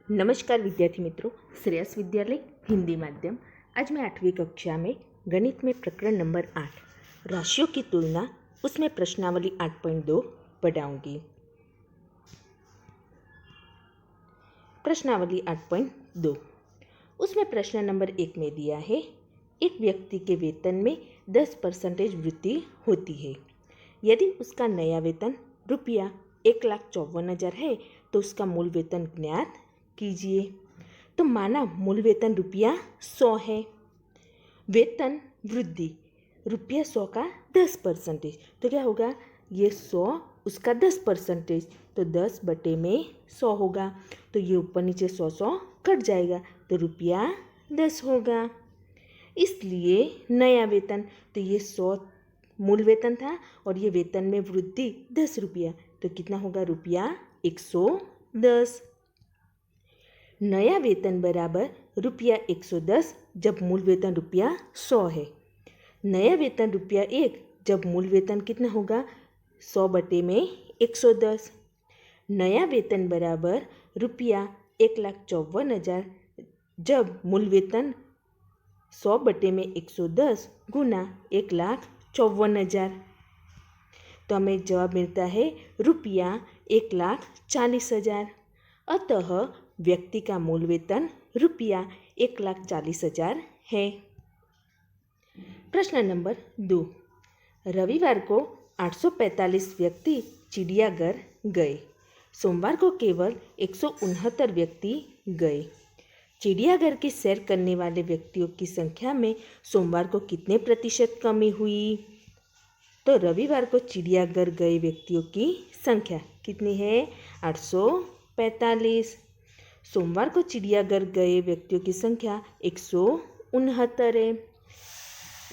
नमस्कार विद्यार्थी मित्रों, श्रेयस विद्यालय हिंदी माध्यम। आज मैं 8वीं कक्षा में गणित में प्रकरण नंबर 8 राशियों की तुलना उसमें प्रश्नावली 8.2 पढ़ाऊंगी। प्रश्नावली 8.2 उसमें प्रश्न नंबर 1 में दिया है, एक व्यक्ति के वेतन में 10% वृद्धि होती है। यदि उसका नया वेतन रुपया 1,54,000 है तो उसका मूल वेतन ज्ञात कीजिए। तो माना मूल वेतन रुपया 100 है, वेतन वृद्धि रुपया 100 का 10%, तो क्या होगा, ये 100 उसका 10%, तो 10 बटे में 100 होगा, तो ये ऊपर नीचे 100 कट जाएगा, तो रुपया 10 होगा। इसलिए नया वेतन, तो ये 100 मूल वेतन था और ये वेतन में वृद्धि 10 रुपया, तो कितना होगा, रुपया 110। नया वेतन बराबर रुपया 110 जब मूल वेतन रुपया 100 है। नया वेतन रुपया 1 जब मूल वेतन कितना होगा, 100 बटे में 110। नया वेतन बराबर रुपया 1,54,000 जब मूल वेतन 100 बटे में 110 गुना 1,54,000, तो हमें जवाब मिलता है रुपया 1,40,000। अतः व्यक्ति का मूल वेतन रुपया 1,40,000 है। प्रश्न नंबर 2, रविवार को 845 व्यक्ति चिड़ियाघर गए, सोमवार को केवल 169 व्यक्ति गए। चिड़ियाघर की सैर करने वाले व्यक्तियों की संख्या में सोमवार को कितने प्रतिशत कमी हुई? तो रविवार को चिड़ियाघर गए व्यक्तियों की संख्या कितनी है, 845। सोमवार को चिड़ियाघर गए व्यक्तियों की संख्या 169 है।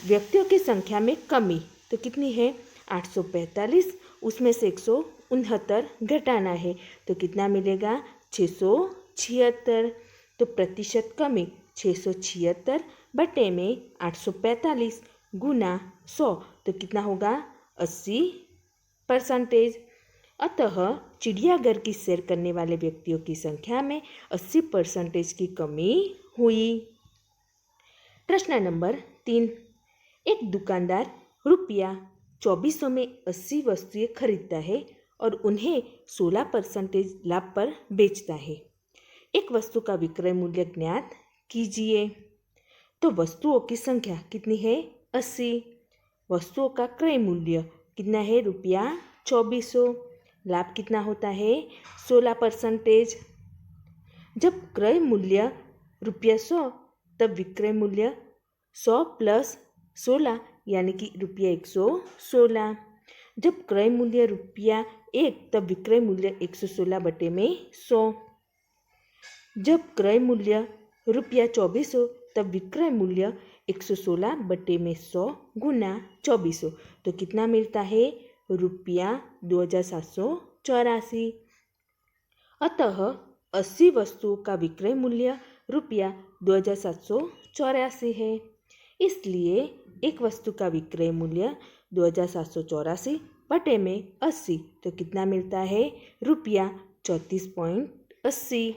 व्यक्तियों की संख्या में कमी तो कितनी है, 845, उसमें से 169 घटाना है, तो कितना मिलेगा, 676। तो प्रतिशत कमी 676 बटे में 845 गुना 100, तो कितना होगा, 80%। अतः चिड़ियाघर की सैर करने वाले व्यक्तियों की संख्या में 80% की कमी हुई। प्रश्न नंबर 3, एक दुकानदार रुपया 2400 में 80 वस्तुएं खरीदता है और उन्हें 16% लाभ पर बेचता है। एक वस्तु का विक्रय मूल्य ज्ञात कीजिए। तो वस्तुओं की संख्या कितनी है, 80। वस्तुओं का क्रय मूल्य कितना है, रुपया 2400। लाभ कितना होता है, 16%। जब क्रय मूल्य रुपया 100 तब विक्रय मूल्य 100 प्लस 16 यानी कि रुपया 116। जब क्रय मूल्य रुपया 1 तब विक्रय मूल्य 116 बटे में 100। जब क्रय मूल्य रुपया 2400 तब विक्रय मूल्य 116 बटे में 100 गुना 2400, तो कितना मिलता है, रुपया 2784। अतः 80 वस्तुओं का विक्रय मूल्य रुपया 2784 है। इसलिए एक वस्तु का विक्रय मूल्य 2784 बटे में 80, तो कितना मिलता है, रुपया 34.80।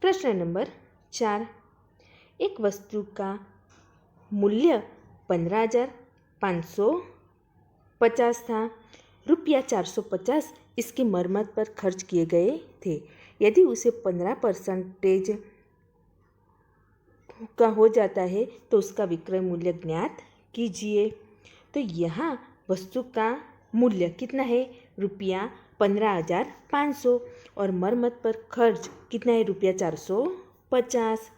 प्रश्न नंबर 4, एक वस्तु का मूल्य 15,550 था, रुपया 450 इसकी मरम्मत पर खर्च किए गए थे। यदि उसे 15% का हो जाता है तो उसका विक्रय मूल्य ज्ञात कीजिए। तो यहाँ वस्तु का मूल्य कितना है, रुपया 15,500 और मरम्मत पर खर्च कितना है, रुपया 450।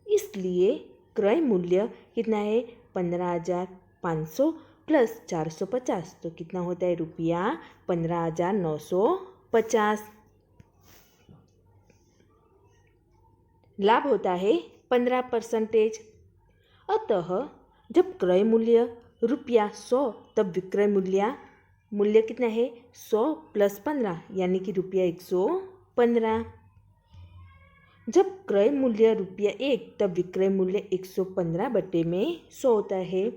इसलिए क्रय मूल्य कितना है, 15,500 प्लस 450, तो कितना होता है, रुपया 15,950। लाभ होता है 15%। अतः जब क्रय मूल्य रुपया 100 तब विक्रय मूल्य कितना है, 100 प्लस 15 यानी कि रुपया 115। जब क्रय मूल्य रुपया 1 तब विक्रय मूल्य 115 बटे में 100 होता है।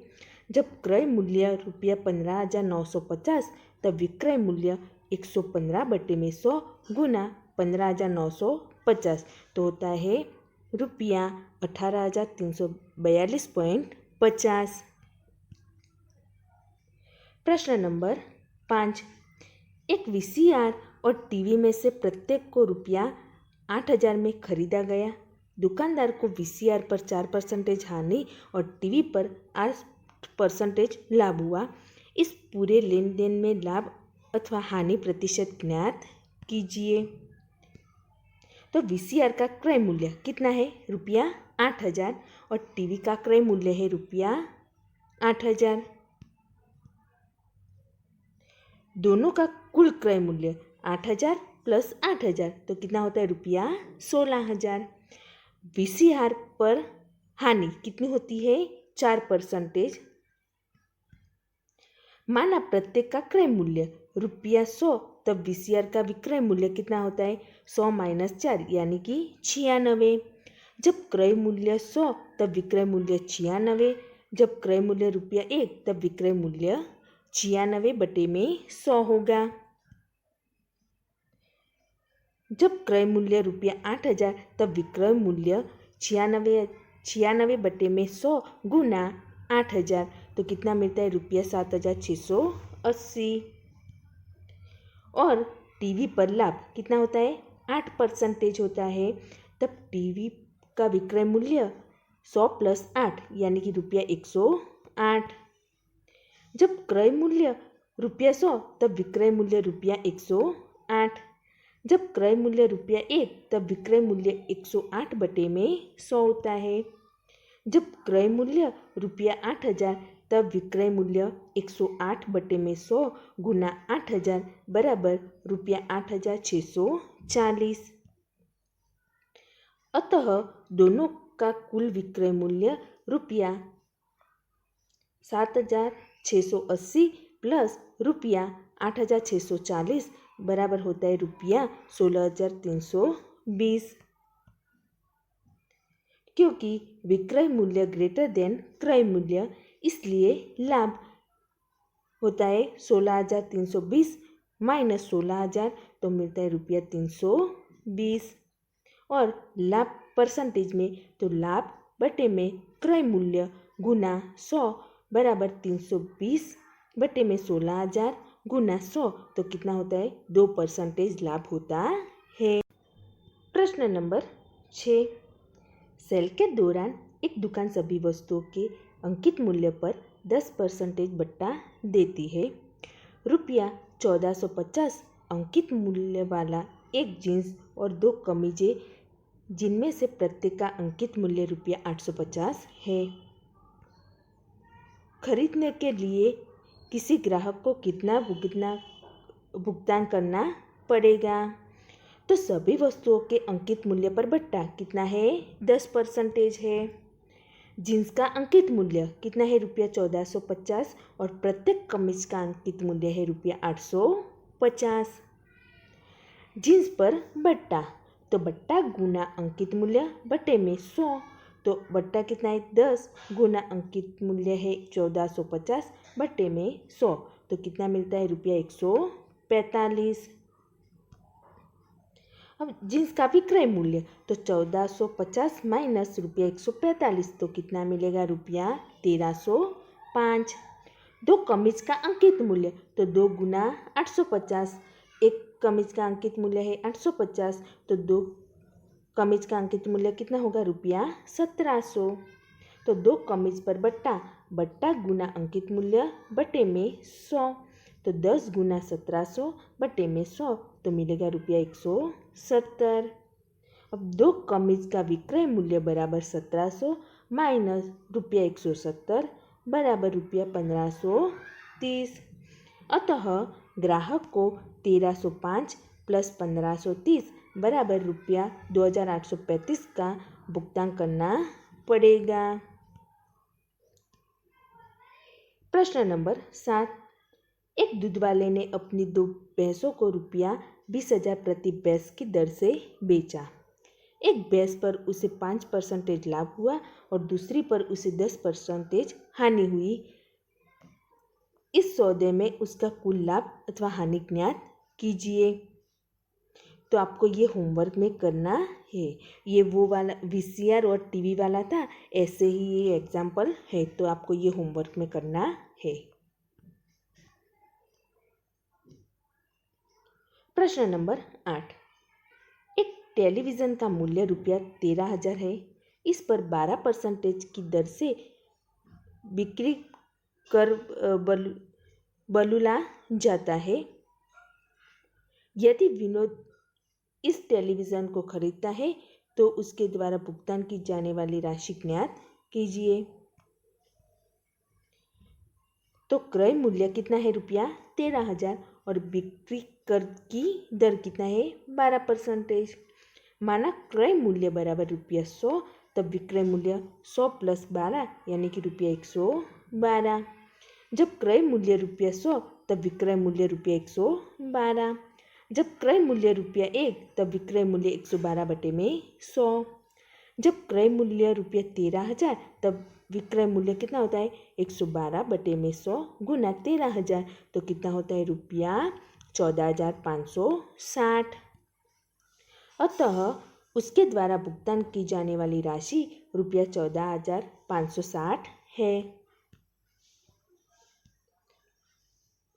जब क्रय मूल्य रुपया 15,950 तब विक्रय मूल्य 115 बटे में 100 गुना 15,950, तो होता है रुपया 18,342.50। प्रश्न नंबर 5, एक वीसीआर और टीवी में से प्रत्येक को रुपया 8,000 में खरीदा गया। दुकानदार को वीसीआर पर 4% हानि और टीवी पर 8% लाभ हुआ। इस पूरे लेन देन में लाभ अथवा हानि प्रतिशत ज्ञात कीजिए। तो वीसीआर का क्रय मूल्य कितना है? रुपया 8,000 और टीवी का क्रय मूल्य है रुपया 8,000। दोनों का कुल क्रय मूल्य 8,000 प्लस 8,000 तो कितना होता है? रुपया 16,000। वीसीआर पर हानि कितनी होती है? 4%। माना प्रत्येक का क्रय मूल्य रुपया 100, तब वीसीआर का विक्रय मूल्य कितना होता है? 100 माइनस 4 यानी कि 96। जब क्रय मूल्य 100 तब विक्रय मूल्य 96। जब क्रय मूल्य रुपया 1 तब विक्रय मूल्य 96 बटे में 100 होगा। जब क्रय मूल्य रुपया 8,000 तब विक्रय मूल्य 96 बटे में 100 गुना 8,000 तो कितना मिलता है? रुपया 7,680। और टीवी पर लाभ कितना होता है? 8% होता है। तब टीवी का विक्रय मूल्य 100 प्लस 8 यानी कि रुपया 108। जब क्रय मूल्य रुपया 100 तब विक्रय मूल्य रुपया 108। जब क्रय मूल्य रुपया 1 तब विक्रय मूल्य 108 बटे में 100 होता है। जब क्रय मूल्य रुपया 8,000 तब विक्रय मूल्य 108 बटे में 100 गुना 8,000 बराबर रुपया 8,640। अतः दोनों का कुल विक्रय मूल्य रुपया 7,680 प्लस रुपया 8,640 बराबर होता है रुपया 16,320। क्योंकि विक्रय मूल्य ग्रेटर देन क्रय मूल्य, इसलिए लाभ होता है 16,320 माइनस 16,000 तो मिलता है रुपया 320। और लाभ परसेंटेज में तो लाभ बटे में क्रय मूल्य गुना 100 बराबर 320 बटे में 16,000 गुना 100 तो कितना होता है? 2% लाभ होता है। प्रश्न नंबर 6, सेल के दौरान एक दुकान सभी वस्तुओं के अंकित मूल्य पर 10% बट्टा देती है। रुपया 1,450 अंकित मूल्य वाला एक जीन्स और 2 कमीजें, जिनमें से प्रत्येक का अंकित मूल्य रुपया 850 है, खरीदने के लिए किसी ग्राहक को कितना भुगतान करना पड़ेगा? तो सभी वस्तुओं के अंकित मूल्य पर बट्टा कितना है? 10% है। जीन्स का अंकित मूल्य कितना है? रुपया 1,450 और प्रत्येक कमीज का अंकित मूल्य है रुपया 850। जीन्स पर बट्टा तो बट्टा गुना अंकित मूल्य बटे में 100 तो बट्टा कितना है? 10 गुना अंकित मूल्य है 1,450 बटे में 100 तो कितना मिलता है? रुपया 145। अब जीन्स का विक्रय मूल्य तो 1,450 माइनस रुपया 145 तो कितना मिलेगा? रुपया 1,305। 2 कमीज का अंकित मूल्य तो 2 गुना 850, एक कमीज का अंकित मूल्य है 850 तो 2 कमीज का अंकित मूल्य कितना होगा? रुपया 1,700। तो 2 कमीज पर बट्टा बट्टा गुना अंकित मूल्य बटे में 100 तो 10 गुना 1,700 बटे में 100 तो मिलेगा रुपया 170। अब 2 कमीज का विक्रय मूल्य बराबर 1,700 माइनस रुपया 170 बराबर रुपया 1,530। अतः ग्राहक को 1,305 प्लस 1,530 बराबर रुपया 2,835 का भुगतान करना पड़ेगा। प्रश्न नंबर 7, एक दूध वाले ने अपनी 2 भैंसों को रुपया 20,000 प्रति भैंस की दर से बेचा। एक भैंस पर उसे 5% लाभ हुआ और दूसरी पर उसे 10% हानि हुई। इस सौदे में उसका कुल लाभ अथवा हानि ज्ञात कीजिए। तो आपको ये होमवर्क में करना है। ये वो वाला वीसीआर और टीवी वाला था, ऐसे ही ये एग्जाम्पल है, तो आपको ये होमवर्क में करना है। प्रश्न नंबर 8। एक टेलीविज़न का मूल्य ₹13,000 है। इस पर 12% की दर से बिक्री कर वसूला जाता है। यदि विनोद इस टेलीविज़न को खरीदता है तो उसके द्वारा भुगतान की जाने वाली राशि ज्ञात कीजिए। तो क्रय मूल्य कितना है? ₹13,000 और बिक्री कर की दर कितना है? 12%। माना क्रय मूल्य बराबर ₹100, तब विक्रय मूल्य 100 + 12 यानी कि ₹112। जब क्रय मूल्य ₹100 तब विक्रय मूल्य ₹112। जब क्रय मूल्य ₹1 तब विक्रय मूल्य 112/100। जब क्रय मूल्य ₹13,000 तब विक्रय मूल्य कितना होता है? 112/100 गुना 13,000, तो कितना होता है? ₹14,560। अतः उसके द्वारा भुगतान की जाने वाली राशि ₹14,560 है।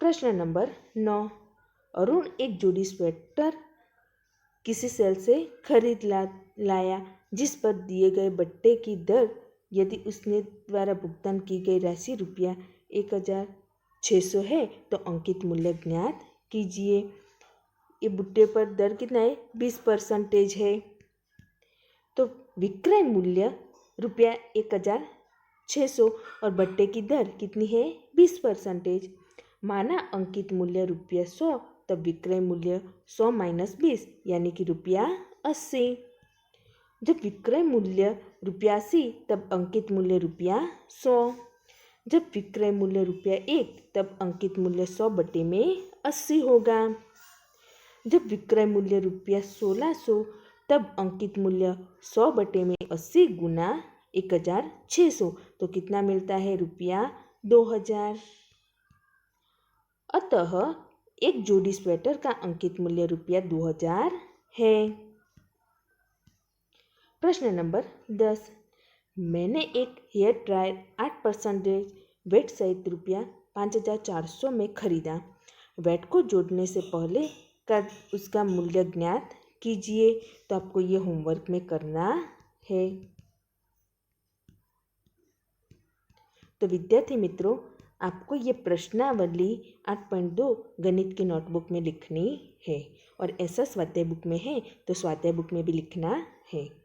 प्रश्न नंबर 9। अरुण एक जोड़ी स्वेटर किसी सेल से खरीद लाया, जिस पर दिए गए बट्टे की दर यदि उसने द्वारा भुगतान की गई राशि ₹1,600 है, तो अंकित मूल्य ज्ञात कीजिए। ये बुट्टे पर दर कितना है? 20% है। तो विक्रय मूल्य ₹1,600 और बट्टे की दर कितनी है? 20%। माना अंकित मूल्य ₹100, तब विक्रय मूल्य 100 - 20 यानी कि ₹80। जब विक्रय मूल्य ₹80, तब अंकित मूल्य ₹100। जब विक्रय मूल्य ₹1, तब अंकित मूल्य 100/80 होगा। जब विक्रय मूल्य ₹1600, तब अंकित मूल्य 100/80 गुना 1,600, तो कितना मिलता है? ₹2,000। अतः एक जोड़ी स्वेटर का अंकित मूल्य ₹2,000 है। प्रश्न नंबर 10। मैंने एक हेयर ड्रायर 8% वेट सहित ₹5,400 में खरीदा। वेट को जोड़ने से पहले का उसका मूल्य ज्ञात कीजिए। तो आपको ये होमवर्क में करना है। तो विद्यार्थी मित्रों, आपको ये प्रश्नावली 8.2 गणित की नोटबुक में लिखनी है, और ऐसा स्वाध्याय बुक में है तो स्वाध्याय बुक में भी लिखना है।